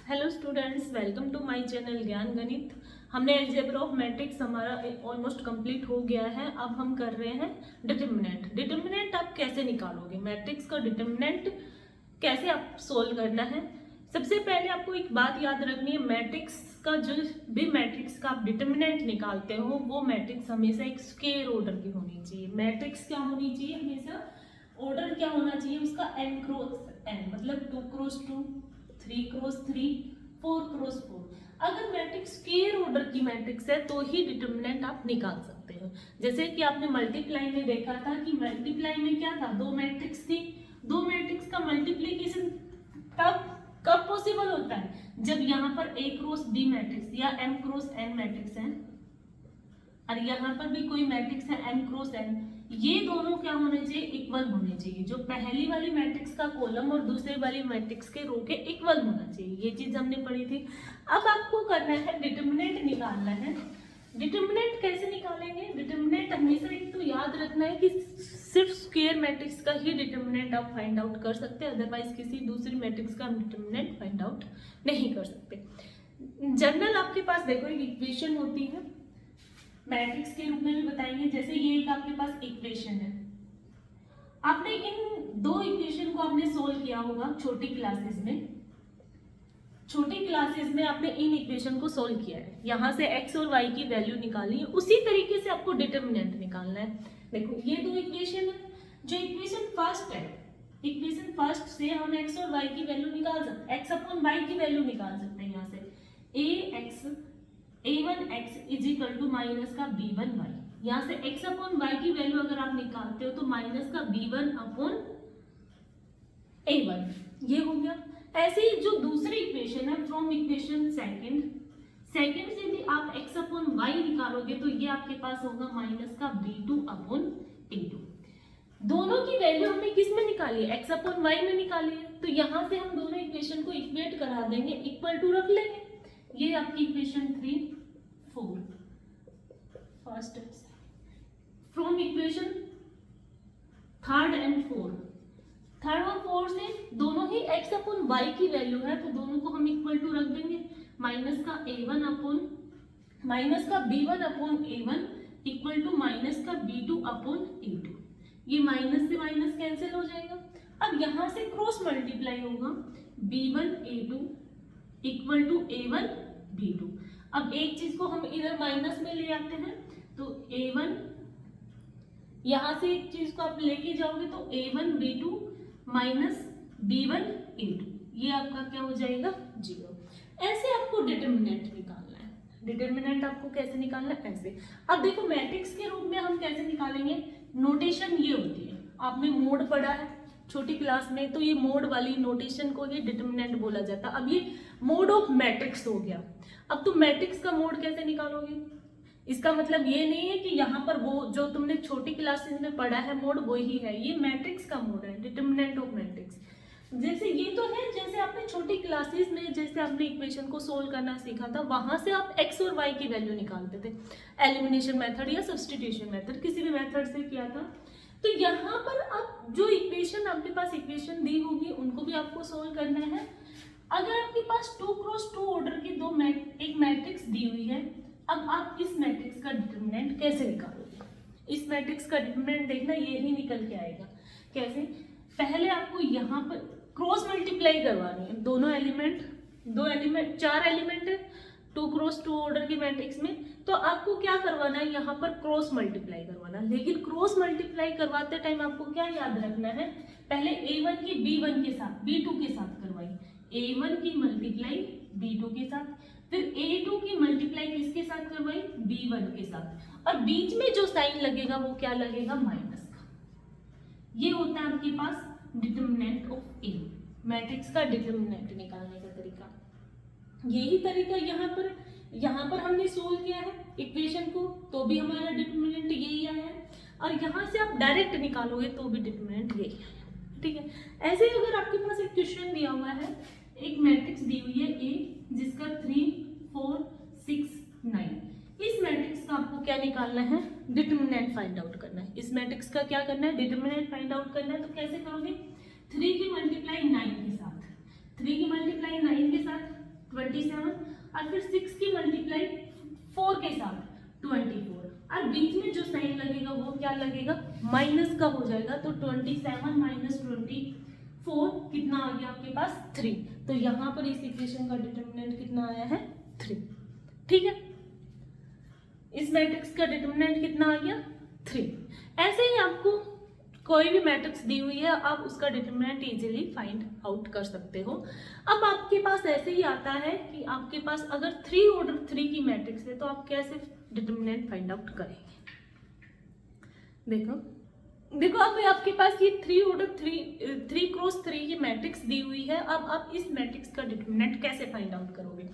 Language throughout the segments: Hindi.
Hello students, welcome to my channel Gyan Ganit. हमने अलजेब्रा ऑफ मैट्रिक्स हमारा ऑलमोस्ट कंप्लीट हो गया है। अब हम कर रहे हैं डिटर्मिनेंट। डिटर्मिनेंट आप कैसे निकालोगे, मैट्रिक्स का डिटर्मिनेंट कैसे आप सोल्व करना है। सबसे पहले आपको एक बात याद रखनी है, मैट्रिक्स का जो भी मैट्रिक्स का आप डिटर्मिनेंट निकालते हो वो मैट्रिक्स हमेशा एक स्क्वायर ऑर्डर की होनी चाहिए। मैट्रिक्स क्या होनी चाहिए, हमेशा ऑर्डर क्या होना चाहिए उसका, n क्रॉस n, मतलब 2 क्रॉस 2, 3 क्रॉस 3, 4 क्रॉस 4। अगर मैट्रिक्स स्क्वायर ऑर्डर की मैट्रिक्स है तो ही डिटर्मिनेंट आप निकाल सकते हो। जैसे कि आपने मल्टीप्लाई में देखा था कि मल्टीप्लाई में क्या था, दो मैट्रिक्स थी, दो मैट्रिक्स का मल्टीप्लीकेशन तब कब पॉसिबल होता है, जब यहाँ पर a क्रॉस b मैट्रिक्स या m क्रॉस n मैट्रिक्स है और यहाँ पर भी कोई मैट्रिक्स है m क्रॉस n, ये दोनों क्या होने चाहिए, इक्वल होने चाहिए। जो पहली वाली मैट्रिक्स का कॉलम और दूसरी वाली मैट्रिक्स के रो के इक्वल होना चाहिए, ये चीज हमने पढ़ी थी। अब आपको करना है डिटर्मिनेंट निकालना है। डिटर्मिनेंट कैसे निकालेंगे, डिटर्मिनेंट हमेशा एक तो याद रखना है कि सिर्फ स्क्वायर मैट्रिक्स का ही डिटर्मिनेंट आप फाइंड आउट कर सकते हैं, अदरवाइज किसी दूसरी मैट्रिक्स का हम डिटर्मिनेंट फाइंड आउट नहीं कर सकते। जनरल आपके पास देखो एक इक्वेशन होती है, मैट्रिक्स के रूप में भी बताएंगे। जैसे ये एक आपके पास इक्वेशन है, आपने इन दो इक्वेशन को आपने सोल्व किया होगा छोटी क्लासेस में। छोटी क्लासेस में आपने इन इक्वेशन को सोल्व किया है, यहाँ से x और y की वैल्यू निकाली है, उसी तरीके से आपको डिटर्मिनेंट निकालना है। देखो ये दो इक्वेशन है, जो इक्वेशन फर्स्ट है, इक्वेशन फर्स्ट से हम x और y की वैल्यू निकाल सकते हैं, x अपॉन y की वैल्यू निकाल सकते हैं। यहाँ से a1x is equal to minus का b1y, यहाँ से x अपॉन y की वैल्यू अगर आप निकालते हो तो माइनस का b1 अपॉन a1, ये हो गया। ऐसे ही जो दूसरी इक्वेशन है फ्रॉम इक्वेशन सेकंड से भी आप x अपॉन y निकालोगे तो ये आपके पास होगा माइनस का b2 अपॉन a2। दोनों की वैल्यू हमने किस में निकाली है, x अपॉन y में निकाली है, तो यहाँ से हम दोनों इक्वेशन को इक्वेट करा देंगे, इक्वल टू रख लेंगे। ये आपकी equation 3, 4 first from equation third and fourth, third और फोर्थ से दोनों ही x अपॉन y की वैल्यू है तो दोनों को हम इक्वल टू रख देंगे। माइनस का a1 अपॉन माइनस का b1 upon a1 equal to minus का b2 अपॉन a2। ये माइनस से माइनस कैंसिल हो जाएगा। अब यहाँ से क्रॉस मल्टीप्लाई होगा, b1 a2 equal to a1 b2। अब एक चीज को हम इधर माइनस में ले आते हैं तो a1, यहाँ से एक चीज को आप लेके जाओगे तो a1 b2 minus b1 a2, ये आपका क्या हो जाएगा, 0। ऐसे आपको डिटर्मिनेंट निकालना है। डिटर्मिनेंट आपको कैसे निकालना है, ऐसे। अब देखो मैट्रिक्स के रूप में हम कैसे निकालेंगे, नोटेशन ये होती है, आपने मोड पढ़ा है छोटी क्लास में, तो ये मोड वाली नोटेशन को ही डिटर्मिनेंट बोला जाता है। अब ये मोड ऑफ मैट्रिक्स हो गया। अब तुम मैट्रिक्स का मोड कैसे निकालोगे, इसका मतलब ये नहीं है कि यहाँ पर वो जो तुमने छोटी क्लासेस में पढ़ा है मोड वो ही है, ये मैट्रिक्स का मोड है, डिटर्मिनेंट ऑफ मैट्रिक्स। जैसे ये तो है, जैसे आपने छोटी क्लासेस में जैसे आपने इक्वेशन को सोल्व करना सीखा था, वहां से आप x और y की वैल्यू निकालते थे, एलिमिनेशन मेथड या सब्स्टिट्यूशन मेथड, किसी भी मेथड से किया था। तो यहाँ पर अब जो इक्वेशन आपके पास इक्वेशन दी होगी उनको भी आपको सोल्व करना है। अगर आपके पास 2 क्रॉस 2 ऑर्डर की एक मैट्रिक्स दी हुई है, अब आप इस मैट्रिक्स का डिटर्मिनेंट कैसे निकालोगे। इस मैट्रिक्स का डिटर्मिनेंट देखना ये ही निकल के आएगा। कैसे, पहले आपको यहाँ पर क्रॉस मल्टीप्लाई करवानी है, दो एलिमेंट 4 एलिमेंट है 2 क्रॉस 2 ऑर्डर की मैट्रिक्स में, तो आपको क्या करवाना है, यहाँ पर क्रॉस मल्टीप्लाई करवाना है। लेकिन क्रॉस मल्टीप्लाई करवाते टाइम आपको क्या याद रखना है, पहले a1 की b1 के साथ b2 के साथ करवाई, a1 की मल्टीप्लाई b2 के साथ, फिर a2 की मल्टीप्लाई किसके साथ करवाई, b1 के साथ, और बीच में जो साइन लगेगा वो क्या लगेगा, माइनस का। ये होता है आपके पास डिटर्मिनेंट ऑफ ए, मैट्रिक्स का डिटर्मिनेंट निकालने का तरीका। यही तरीका यहाँ पर हमने सोल्व किया है इक्वेशन को, तो भी हमारा डिटर्मिनेंट यही आया है, और यहाँ से आप डायरेक्ट निकालोगे तो भी डिटर्मिनेंट यही आया। ठीक है, ऐसे ही अगर आपके पास एक क्वेश्चन दिया हुआ है, एक मैट्रिक्स दी हुई है ए जिसका 3, 4, 6, 9, इस मैट्रिक्स का आपको क्या निकालना है, डिटर्मिनेंट फाइंड आउट करना है। इस मैट्रिक्स का क्या करना है, डिटर्मिनेंट फाइंड आउट करना है। तो कैसे करोगे, 3 की मल्टीप्लाई 9 के साथ, 3 की मल्टीप्लाई 9 के साथ 27 और फिर 6 की मल्टीप्लाई 4 के साथ 24 और बीच में जो साइन लगेगा वो क्या लगेगा, माइनस का हो जाएगा। तो 27 माइनस 24 कितना आ गया आपके पास 3। तो यहाँ पर इस इक्वेशन का डिटरमिनेंट कितना आया है 3। ठीक है, इस मैट्रिक्स का डिटरमिनेंट कितना आ गया 3। ऐसे ही आपको कोई भी मैट्रिक्स दी हुई है आप उसका डिटरमिनेंट इजीली फाइंड आउट कर सकते हो। अब आपके पास ऐसे ही आता है कि आपके पास अगर 3 ऑर्डर 3 की मैट्रिक्स है तो आप कैसे डिटरमिनेंट फाइंड आउट करेंगे। देखो अब आपके पास ये 3 ऑर्डर 3 क्रॉस 3 की मैट्रिक्स दी हुई है। अब आप इस मैट्रिक्स का डिटरमिनेंट कैसे फाइंड आउट करोगे।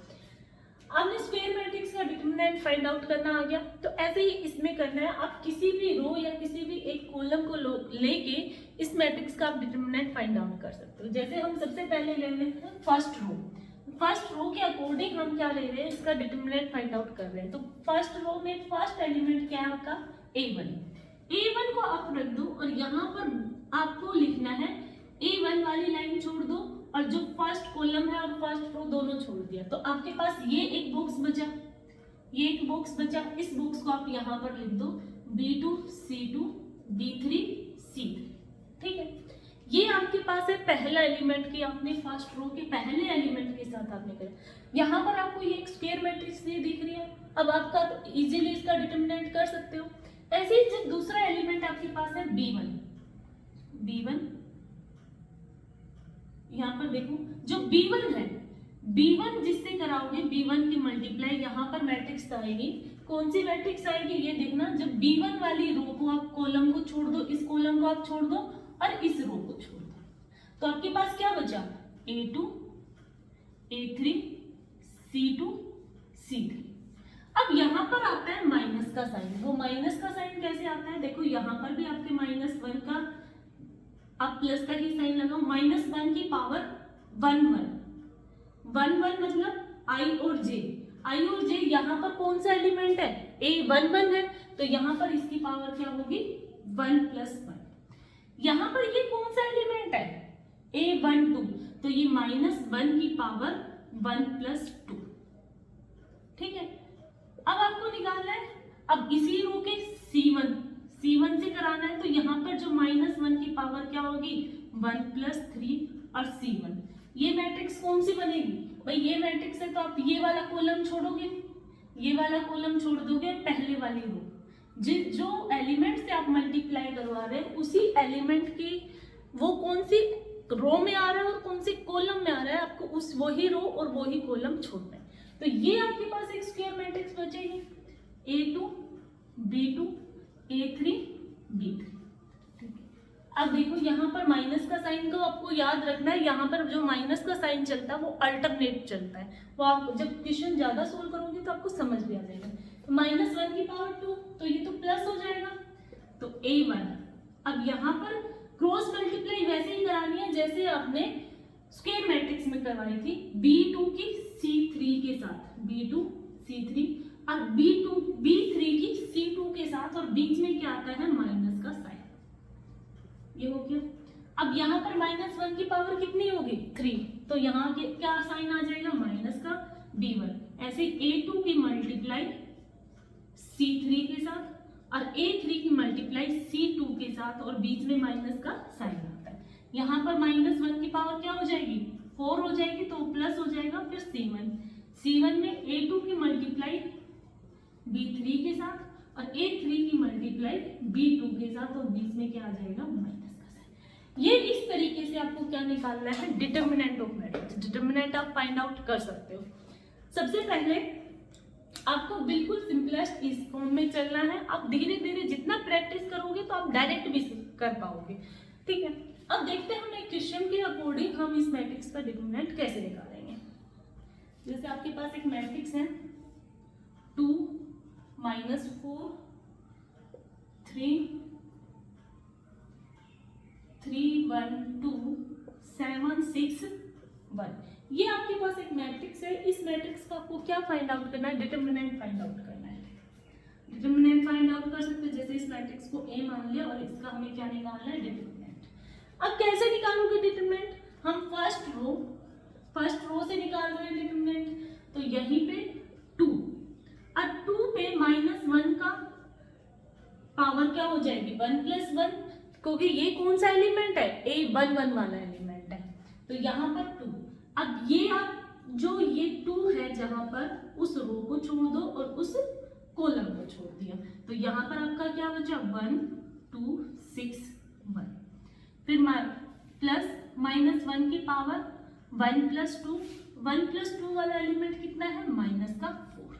आपने स्क्वायर मैट्रिक्स का डिटरमिनेंट फाइंड आउट करना आ गया, तो ऐसे ही इसमें करना है। आप किसी भी रो या किसी भी एक कॉलम को लेके इस मैट्रिक्स का आप डिटरमिनेंट फाइंड आउट कर सकते हो। जैसे हम सबसे पहले ले रहे हैं फर्स्ट रो के अकॉर्डिंग हम क्या ले रहे हैं, इसका डिटरमिनेंट फाइंड आउट कर रहे हैं। तो फर्स्ट रो में फर्स्ट एलिमेंट क्या है आपका A1 को आप रख दो और यहाँ पर आपको लिखना है A1 वाली लाइन छोड़ दो और जो फर्स्ट कॉलम है और फर्स्ट रो दोनों छोड़ दिया। तो आपके पास ये एक बॉक्स बचा, इस बॉक्स को आप यहाँ पर लिख दो B2 C2 B3 C3। ठीक है, ये आपके पास है पहला एलिमेंट की आपने फर्स्ट रो के पहले एलिमेंट के साथ आपने करा। यहाँ पर आपको ये एक स्क्वायर मैट्रिक्स नहीं दिख रही है, अब आपका तो इजीली इसका डिटरमिनेंट कर सकते हो। ऐसे ही जब दूसरा एलिमेंट आपके पास है B1 यहाँ पर देखो जो B1 है, B1 जिससे कराओगे B1 की मल्टीप्लाई यहाँ पर मैट्रिक्स आएगी। कौन सी मैट्रिक्स आएगी ये देखना, जब B1 वाली रो को आप कॉलम को छोड़ दो, इस कॉलम को आप छोड़ दो और इस रो को छोड़ दो, तो आपके पास क्या बचा A2 A3 C2 C3। अब यहाँ पर आता है माइनस का साइन। वो माइनस का साइन कैसे आता है, देखो यहाँ पर भी आपके -1 का आप प्लस का ही साइन लगाओ, -1 की पावर 1 मतलब I और J यहाँ पर कौन सा एलिमेंट है A11 है, तो यहाँ पर इसकी पावर क्या होगी 1 + 1। यहाँ पर ये कौन सा एलिमेंट है A12, तो ये -1 की पावर 1 + 2। ठीक है, अब आपको निकालना है, अब इसी रो के C1 से कराना है, तो यहाँ पर जो -1 की पावर क्या होगी 1 + 3 और C1। ये मैट्रिक्स कौन सी बनेगी भाई, ये मैट्रिक्स है तो आप ये वाला कॉलम छोड़ोगे, पहले वाली रो जो एलिमेंट से आप मल्टीप्लाई करवा रहे हैं उसी एलिमेंट की वो कौन सी रो में आ रहा है और कौन सी कॉलम में आ रहा है, आपको उस वही रो और वही कॉलम छोड़ना है। तो ये आपके पास एक स्क्वायर मैट्रिक्स बचेगी A2 B2 A3 B3। अब देखो यहाँ पर माइनस का साइन को आपको याद रखना है, यहाँ पर जो माइनस का साइन चलता है वो अल्टरनेट चलता है, वो आप जब क्वेश्चन ज्यादा सोल्व करोगे तो आपको समझ भी आ जाएगा। तो -1 की पावर 2, तो ये तो प्लस हो जाएगा, तो A1। अब यहाँ पर क्रॉस मल्टीप्लाई वैसे ही करानी है जैसे आपने स्क्वायर मैट्रिक्स में करवाई थी, B2 की C3 के साथ, B2 C3 और B3 की C2 के साथ, और बीच में क्या आता है माइनस का साइन। ये हो गया। अब यहाँ पर -1 की पावर कितनी होगी 3, तो यहाँ के क्या साइन आ जाएगा माइनस का B1। ऐसे A2 की मल्टीप्लाई C3 के साथ और A3 की मल्टीप्लाई C2 के साथ, और बीच में माइनस का साइन आता है। यहाँ पर -1 की पावर क्या हो जाएगी 4 हो जाएगी, तो प्लस हो जाएगा, फिर C1 में A2 की मल्टीप्लाई B3 के साथ और A3 की मल्टीप्लाई B2 के साथ, और बीच में क्या आ जाएगा माइनस का साइन। ये इस तरीके से आपको क्या निकालना है डिटरमिनेंट ऑफ मैट्रिक्स। डिटरमिनेंट आप फाइंड आउट कर सकते हो। सबसे पहले आपको बिल्कुल सिंपलेस्ट इस फॉर्म में चलना है। आप धीरे धीरे जितना प्रैक्टिस करोगे तो आप डायरेक्ट भी कर पाओगे। ठीक है, अब देखते हैं हम एक क्वेश्चन के अकॉर्डिंग हम इस मैट्रिक्स का डिटरमिनेंट कैसे निकालेंगे। जैसे आपके पास एक मैट्रिक्स है 2 -4 3 3 1 2 7 6 1। ये आपके पास एक मैट्रिक्स है। इस मैट्रिक्स का आपको क्या फाइंड आउट करना है, डिटरमिनेंट फाइंड आउट करना है। डिटरमिनेंट फाइंड आउट कर सकते हैं, जैसे इस मैट्रिक्स को A मान लिया और इसका हमें क्या निकालना है डिटरमिनेंट। अब कैसे निकालोगे डिटरमिनेंट, हम फर्स्ट रो से निकाल रहे हैं डिटरमिनेंट। क्योंकि ये कौन सा एलिमेंट है, A11 वाला एलिमेंट है, तो यहाँ पर 2। अब ये आप जो ये 2 है जहां पर उस रो को छोड़ दो और उस कॉलम को छोड़ दिया, तो यहाँ पर आपका क्या बचा 1 2 6 1। फिर प्लस -1 की पावर 1 + 2, 1 + 2 वाला एलिमेंट कितना है -4।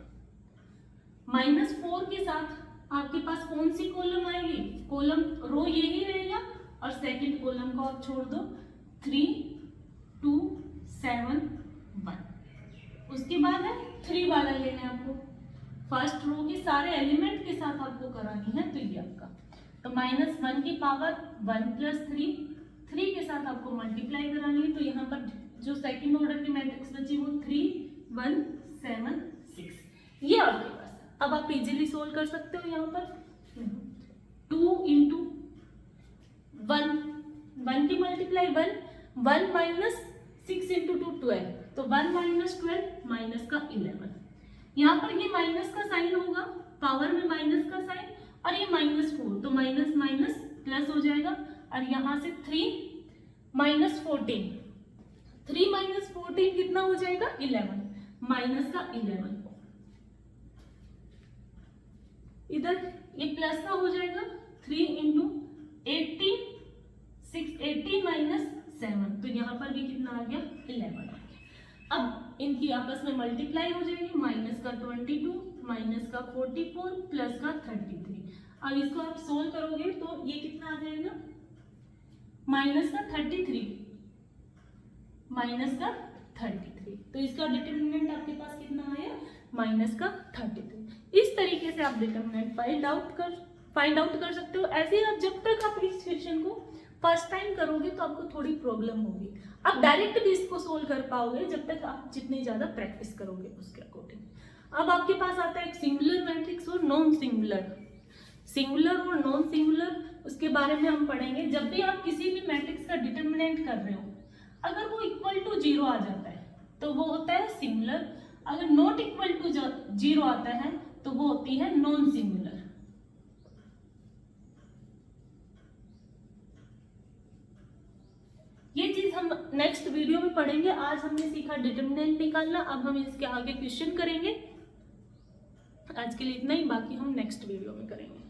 -4 के साथ आपके पास कौन सी कॉलम आएगी, कॉलम रो यही रहेगा और सेकंड कॉलम को आप छोड़ दो 3 2 7 1। उसके बाद है 3 वाला लेना है आपको, फर्स्ट रो के सारे एलिमेंट के साथ आपको करानी है, तो ये आपका तो -1 की पावर 1 + 3, 3 के साथ आपको मल्टीप्लाई करानी है, तो यहाँ पर जो सेकंड ऑर्डर की मैट्रिक्स बची वो 3 1 7 6 ये आपके पास। अब आप इजीली सोल्व कर सकते हो, यहाँ पर 2 × 1 की मल्टीप्लाई 1 माइनस 6 × 2 12, तो 1 - 12 माइनस का 11। यहाँ पर ये माइनस का साइन होगा, पावर में माइनस का साइन, और ये -4 तो माइनस माइनस प्लस हो जाएगा, और यहाँ से 3 - 14, 3 - 14 कितना हो जाएगा 11, माइनस का 11। इधर ये प्लस का हो जाएगा 3 × 18 6 18 - 7, तो यहाँ पर भी कितना आ गया 11 आ गया। अब इनकी आपस में मल्टीप्लाई हो जाएगी, माइनस का 22 माइनस का 44 प्लस का 33। अब इसको आप सोल्व करोगे तो ये कितना आ जाएगा माइनस का 33 माइनस का 33, तो इसका डिटरमिनेंट आपके पास कितना आया माइनस का 33। इस तरीके से आप डिटरमिनेंट फाइंड आउट कर सकते हो। ऐसे ही आप जब तक आप इस क्वेश्चन को फर्स्ट टाइम करोगे तो आपको थोड़ी प्रॉब्लम होगी, आप डायरेक्ट भी इसको सोल्व कर पाओगे जब तक आप जितनी ज्यादा प्रैक्टिस करोगे उसके अकॉर्डिंग। अब आपके पास आता है एक सिंगुलर मैट्रिक्स और नॉन सिंगुलर। सिंगुलर और नॉन सिंगुलर उसके बारे में हम पढ़ेंगे। जब भी आप किसी भी मैट्रिक्स का डिटरमिनेंट कर रहे हो, अगर वो इक्वल टू 0 आ जाता है तो वो होता है सिंगुलर, अगर नॉट इक्वल टू 0 आता है तो वो होती है नॉन सिंगुलर। ये चीज हम नेक्स्ट वीडियो में पढ़ेंगे। आज हमने सीखा डिटरमिनेंट निकालना, अब हम इसके आगे क्वेश्चन करेंगे। आज के लिए इतना ही, बाकी हम नेक्स्ट वीडियो में करेंगे।